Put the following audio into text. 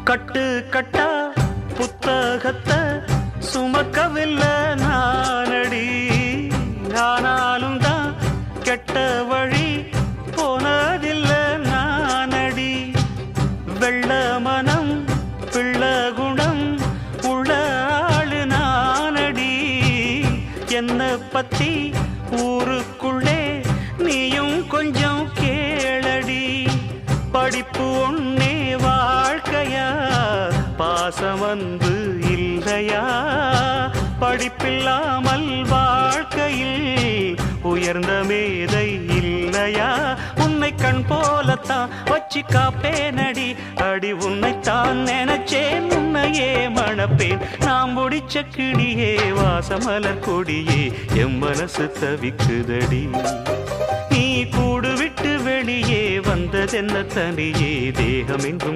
கட்டு கட்டா புத்தகத்தை சுமக்கவில்லை நானடி, ஆனாலும் தான் கெட்ட வழி போனதில்லை நானடி. வெள்ள மனம் பிள்ள குணம் உள்ள ஆளு நானடி, என்ன பத்தி ஊருக்குள்ளே நீயும் கொஞ்சம் கேளடி. படிப்பு ஒன்னே வாழ்க்கையா, பாசம் வந்து இல்லையா? படிப்பில்லாமல் வாழ்க்கையில் உயர்ந்த மேதை இல்லையா? உன்னை கண் போலத்தான் வச்சு காப்பேனடி, அடி உன்னைத்தான் நினைச்சேன் உன்னையே மணப்பேன். நாம் முடிச்ச கிளியே வாசமலர் கொடியே எம் மனசு தவிக்குதடி. நீ கூடு விட்டு வெளியே வந்ததென்ன தனியே, தேகம் எங்கும்